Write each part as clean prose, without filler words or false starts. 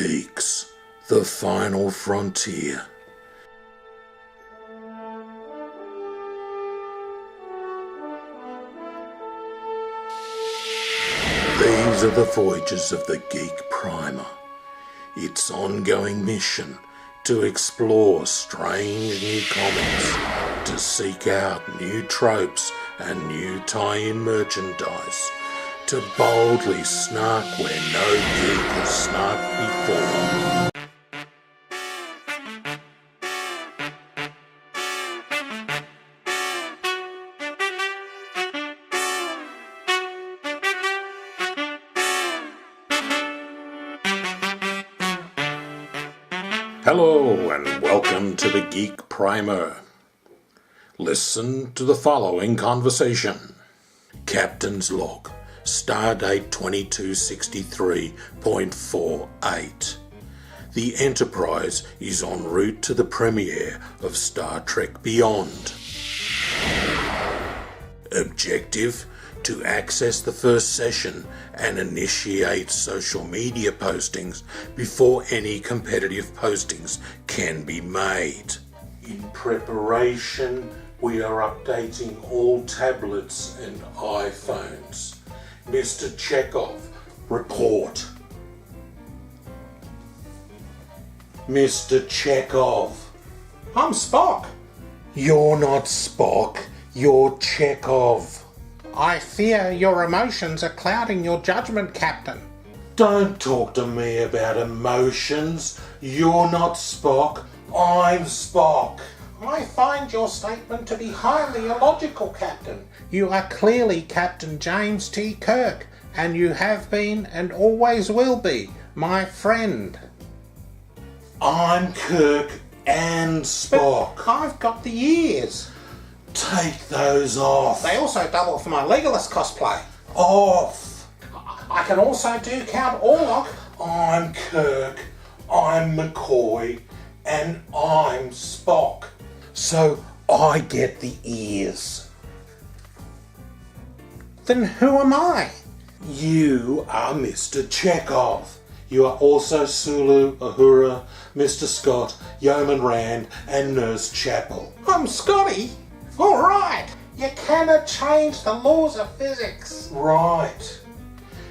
Geeks, the final frontier. These are the voyages of the Geek Primer. Its ongoing mission to explore strange new comics, to seek out new tropes and new tie-in merchandise, to boldly snark where no geek has snarked before. Hello and welcome to the Geek Primer. Listen to the following conversation. Captain's Log, Stardate 2263.48. The Enterprise is en route to the premiere of Star Trek Beyond. Objective: to access the first session and initiate social media postings before any competitive postings can be made. In preparation, we are updating all tablets and iPhones. Mr. Chekhov, report. Mr. Chekhov. I'm Spock. You're not Spock, you're Chekhov. I fear your emotions are clouding your judgment, Captain. Don't talk to me about emotions. You're not Spock, I'm Spock. I find your statement to be highly illogical, Captain. You are clearly Captain James T. Kirk, and you have been and always will be my friend. I'm Kirk and Spock. But I've got the ears. Take those off. They also double for my Legolas cosplay. Off. I can also do Count Orlok. I'm Kirk, I'm McCoy, and I'm Spock. So I get the ears. Then who am I? You are Mr. Chekhov. You are also Sulu, Uhura, Mr. Scott, Yeoman Rand, and Nurse Chapel. I'm Scotty. All right. You cannot change the laws of physics. Right.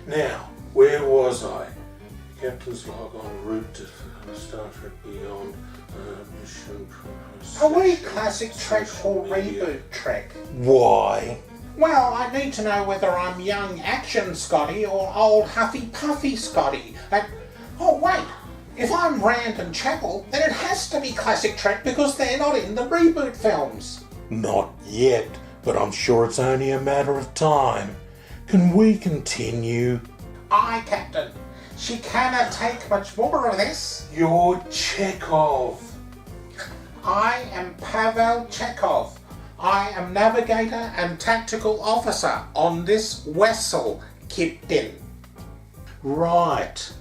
Now, where was I? Captain's Log en route to Star Trek Beyond. Mission. Are we classic Trek or reboot Trek? Why? Well, I need to know whether I'm young action Scotty or old Huffy Puffy Scotty. Oh wait, if I'm Rand and Chapel, then it has to be classic Trek because they're not in the reboot films. Not yet, but I'm sure it's only a matter of time. Can we continue? Aye, Captain. She cannot take much more of this. You're Chekhov. I am Pavel Chekhov. I am navigator and tactical officer on this vessel, Captain. Right.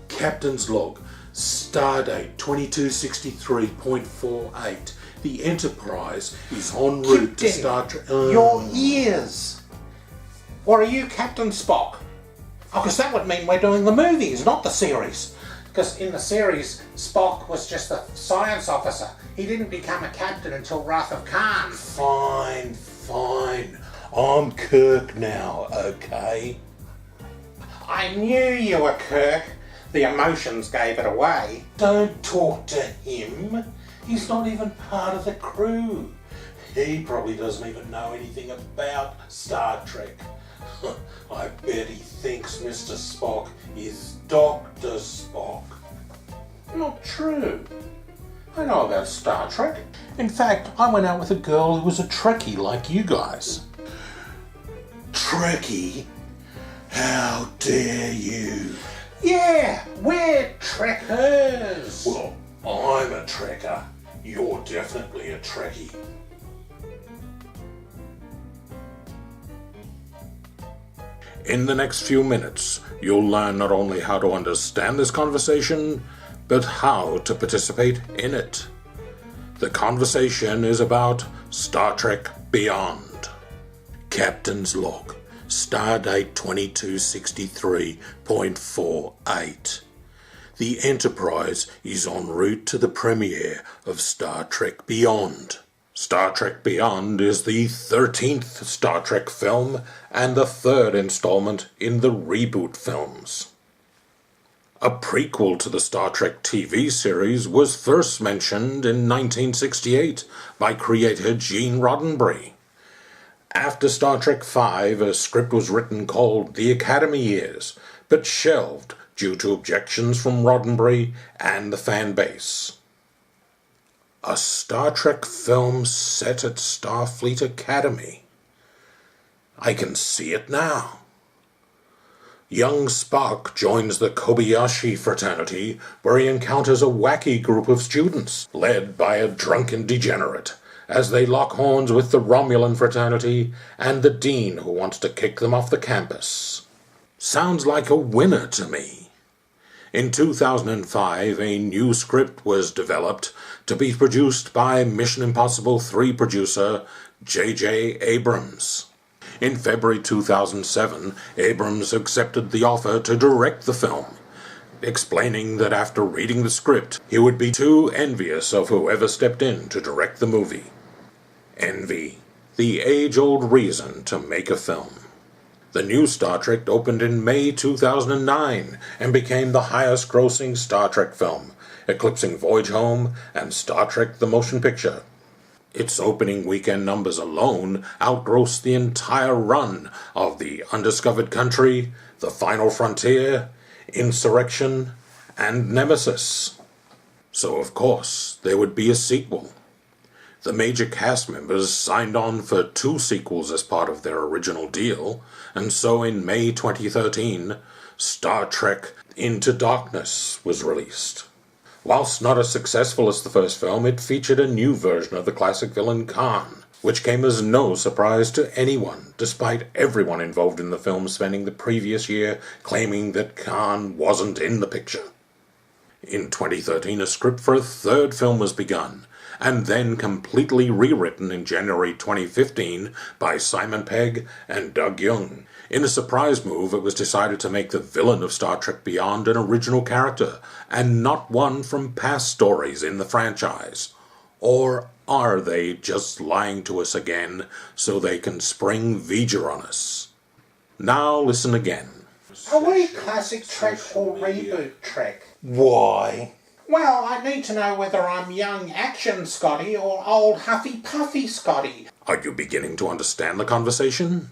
Captain's Log, Stardate 2263.48. The Enterprise is en route to Star Trek. Your ears. Or are you Captain Spock? Oh, because that would mean we're doing the movies, not the series. Because in the series, Spock was just a science officer. He didn't become a captain until Wrath of Khan. Fine. I'm Kirk now, okay? I knew you were Kirk. The emotions gave it away. Don't talk to him. He's not even part of the crew. He probably doesn't even know anything about Star Trek. I bet he thinks Mr. Spock is Dr. Spock. Not true. I know about Star Trek. In fact, I went out with a girl who was a Trekkie like you guys. Trekkie? How dare you? Yeah, we're Trekkers. Well, I'm a Trekker. You're definitely a Trekkie. In the next few minutes, you'll learn not only how to understand this conversation, but how to participate in it. The conversation is about Star Trek Beyond. Captain's Log, Stardate 2263.48. the Enterprise is en route to the premiere of Star Trek Beyond. Star Trek Beyond is the 13th Star Trek film and the third installment in the reboot films. A prequel to the Star Trek TV series was first mentioned in 1968 by creator Gene Roddenberry. After Star Trek V, a script was written called The Academy Years, but shelved due to objections from Roddenberry and the fan base. A Star Trek film set at Starfleet Academy. I can see it now. Young Spock joins the Kobayashi fraternity, where he encounters a wacky group of students, led by a drunken degenerate, as they lock horns with the Romulan fraternity and the dean who wants to kick them off the campus. Sounds like a winner to me. In 2005, a new script was developed to be produced by Mission Impossible 3 producer J.J. Abrams. In February 2007, Abrams accepted the offer to direct the film, explaining that after reading the script, he would be too envious of whoever stepped in to direct the movie. Envy, the age-old reason to make a film. The new Star Trek opened in May 2009 and became the highest-grossing Star Trek film, eclipsing Voyage Home and Star Trek the Motion Picture. Its opening weekend numbers alone outgrossed the entire run of The Undiscovered Country, The Final Frontier, Insurrection, and Nemesis. So, of course, there would be a sequel. The major cast members signed on for 2 sequels as part of their original deal, and so in May 2013, Star Trek Into Darkness was released. Whilst not as successful as the first film, it featured a new version of the classic villain Khan, which came as no surprise to anyone, despite everyone involved in the film spending the previous year claiming that Khan wasn't in the picture. In 2013, a script for a third film was begun, and then completely rewritten in January 2015 by Simon Pegg and Doug Young. In a surprise move, it was decided to make the villain of Star Trek Beyond an original character, and not one from past stories in the franchise. Or are they just lying to us again so they can spring V'ger on us? Now listen again. Are we classic Trek or reboot Trek? Why? Well, I need to know whether I'm young action Scotty or old Huffy Puffy Scotty. Are you beginning to understand the conversation?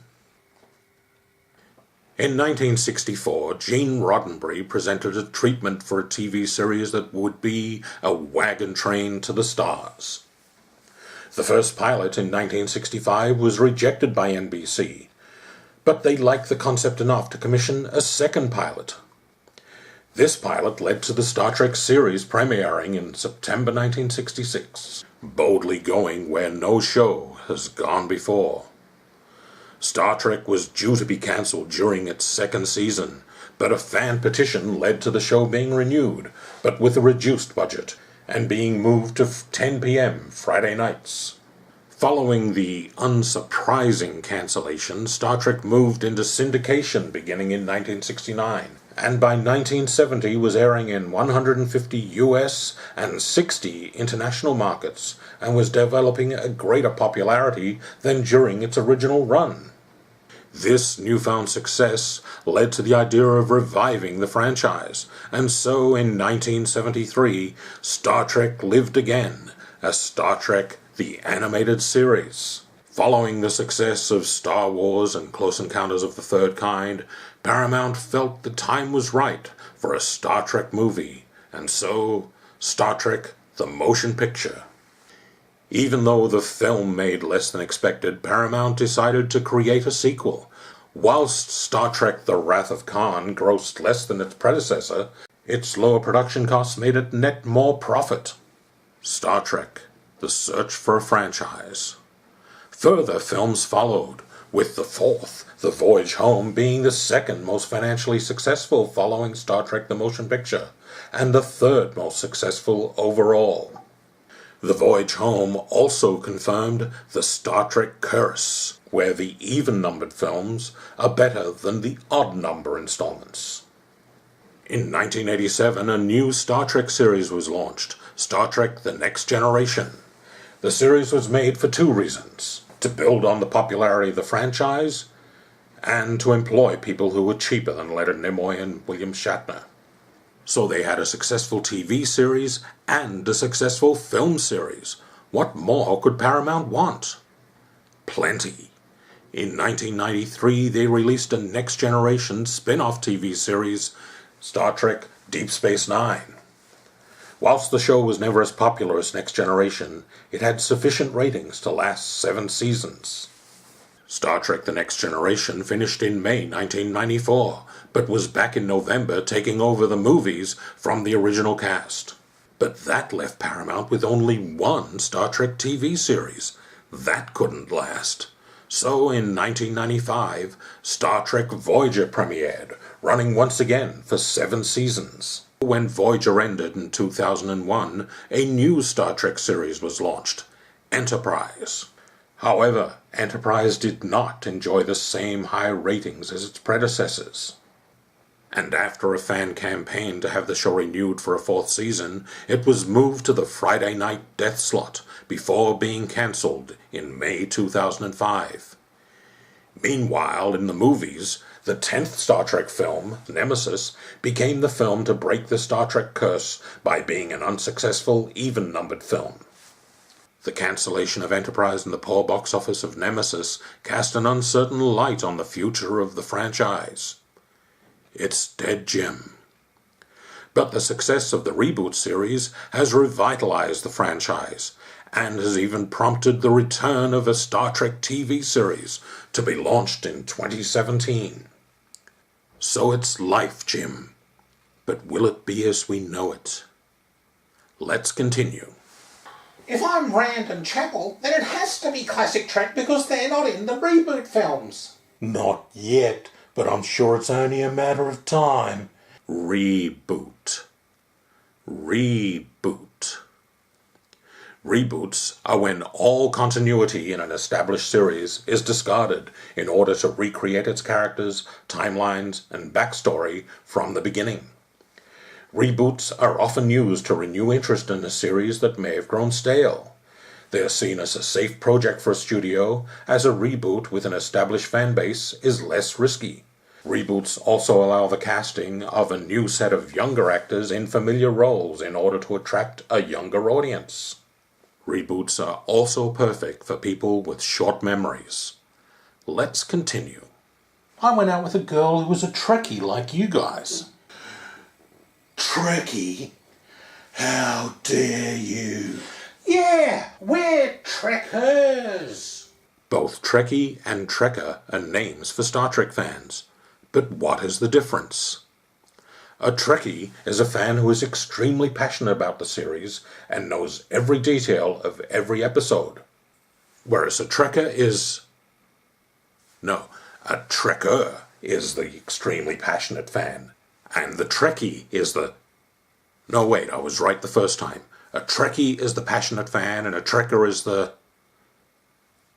In 1964, Gene Roddenberry presented a treatment for a TV series that would be a wagon train to the stars. The first pilot in 1965 was rejected by NBC, but they liked the concept enough to commission a second pilot. This pilot led to the Star Trek series premiering in September 1966, boldly going where no show has gone before. Star Trek was due to be cancelled during its second season, but a fan petition led to the show being renewed, but with a reduced budget, and being moved to 10 p.m. Friday nights. Following the unsurprising cancellation, Star Trek moved into syndication beginning in 1969, and by 1970 was airing in 150 US and 60 international markets, and was developing a greater popularity than during its original run. This newfound success led to the idea of reviving the franchise, and so in 1973, Star Trek lived again as Star Trek the Animated Series. Following the success of Star Wars and Close Encounters of the Third Kind, Paramount felt the time was right for a Star Trek movie, and so Star Trek the Motion Picture. Even though the film made less than expected, Paramount decided to create a sequel. Whilst Star Trek The Wrath of Khan grossed less than its predecessor, its lower production costs made it net more profit. Star Trek The Search for a Franchise. Further films followed, with the fourth, The Voyage Home, being the second most financially successful following Star Trek the Motion Picture, and the third most successful overall. The Voyage Home also confirmed the Star Trek curse, where the even-numbered films are better than the odd-number installments. In 1987, a new Star Trek series was launched, Star Trek The Next Generation. The series was made for two reasons: to build on the popularity of the franchise, and to employ people who were cheaper than Leonard Nimoy and William Shatner. So they had a successful TV series and a successful film series. What more could Paramount want? Plenty. In 1993, they released a Next Generation spin-off TV series, Star Trek Deep Space Nine. Whilst the show was never as popular as Next Generation, it had sufficient ratings to last 7 seasons. Star Trek The Next Generation finished in May 1994, but was back in November taking over the movies from the original cast. But that left Paramount with only one Star Trek TV series. That couldn't last. So in 1995, Star Trek Voyager premiered, running once again for 7 seasons. When Voyager ended in 2001, a new Star Trek series was launched, Enterprise. However, Enterprise did not enjoy the same high ratings as its predecessors. And after a fan campaign to have the show renewed for a 4th season, it was moved to the Friday night death slot before being cancelled in May 2005. Meanwhile, in the movies, the 10th Star Trek film, Nemesis, became the film to break the Star Trek curse by being an unsuccessful, even-numbered film. The cancellation of Enterprise and the poor box office of Nemesis cast an uncertain light on the future of the franchise. It's dead, Jim. But the success of the reboot series has revitalized the franchise, and has even prompted the return of a Star Trek TV series to be launched in 2017. So it's life, Jim. But will it be as we know it? Let's continue. If I'm Rand and Chapel, then it has to be classic Trek because they're not in the reboot films. Not yet, but I'm sure it's only a matter of time. Reboot. Reboot. Reboots are when all continuity in an established series is discarded in order to recreate its characters, timelines, and backstory from the beginning. Reboots are often used to renew interest in a series that may have grown stale. They are seen as a safe project for a studio, as a reboot with an established fanbase is less risky. Reboots also allow the casting of a new set of younger actors in familiar roles in order to attract a younger audience. Reboots are also perfect for people with short memories. Let's continue. I went out with a girl who was a Trekkie like you guys. Trekkie? How dare you? Yeah, we're Trekkers. Both Trekkie and Trekker are names for Star Trek fans. But what is the difference? A Trekkie is a fan who is extremely passionate about the series and knows every detail of every episode. Whereas a Trekker is... No, a Trekker is the extremely passionate fan. And the Trekkie is the... No, wait, I was right the first time. A Trekkie is the passionate fan and a Trekker is the...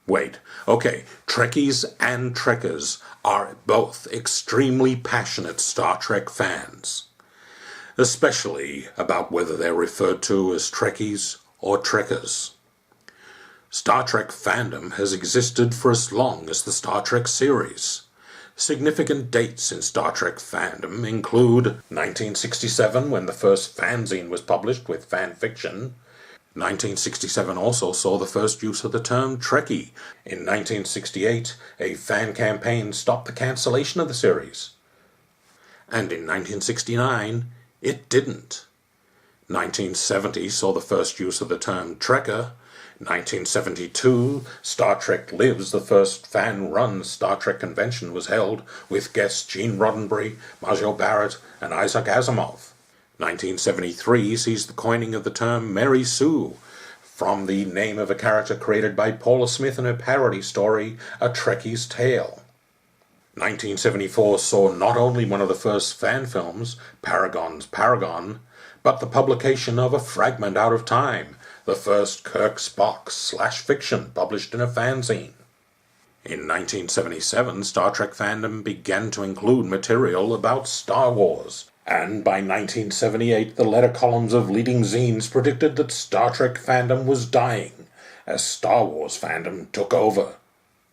Wait, okay, Trekkies and Trekkers are both extremely passionate Star Trek fans, especially about whether they're referred to as Trekkies or Trekkers. Star Trek fandom has existed for as long as the Star Trek series. Significant dates in Star Trek fandom include 1967, when the first fanzine was published with fan fiction. 1967 also saw the first use of the term Trekkie. In 1968, a fan campaign stopped the cancellation of the series. And in 1969, it didn't. 1970 saw the first use of the term Trekker. 1972, Star Trek Lives, the first fan-run Star Trek convention, was held with guests Gene Roddenberry, Majel Barrett, and Isaac Asimov. 1973 sees the coining of the term Mary Sue, from the name of a character created by Paula Smith in her parody story, A Trekkie's Tale. 1974 saw not only one of the first fan films, Paragon's Paragon, but the publication of A Fragment Out of Time, the first Kirk Spock /fiction published in a fanzine. In 1977, Star Trek fandom began to include material about Star Wars, And by 1978, the letter columns of leading zines predicted that Star Trek fandom was dying as Star Wars fandom took over.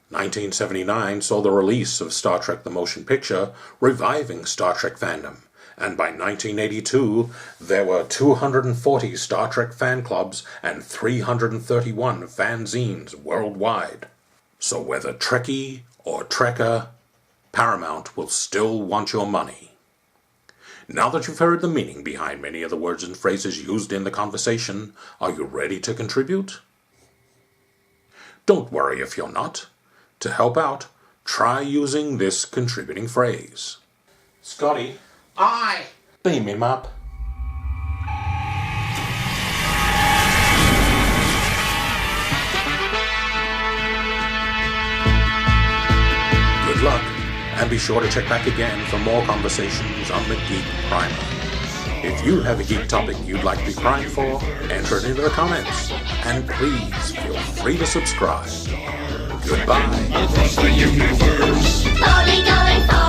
1979 saw the release of Star Trek the Motion Picture, reviving Star Trek fandom. And by 1982, there were 240 Star Trek fan clubs and 331 fanzines worldwide. So whether Trekkie or Trekker, Paramount will still want your money. Now that you've heard the meaning behind many of the words and phrases used in the conversation, are you ready to contribute? Don't worry if you're not. To help out, try using this contributing phrase. Scotty, Aye. Beam him up. Good luck, and be sure to check back again for more conversations on the Geek Primer. If you have a geek topic you'd like to be primed for, enter it into the comments, and please feel free to subscribe. Goodbye. Across the universe. Only going forward.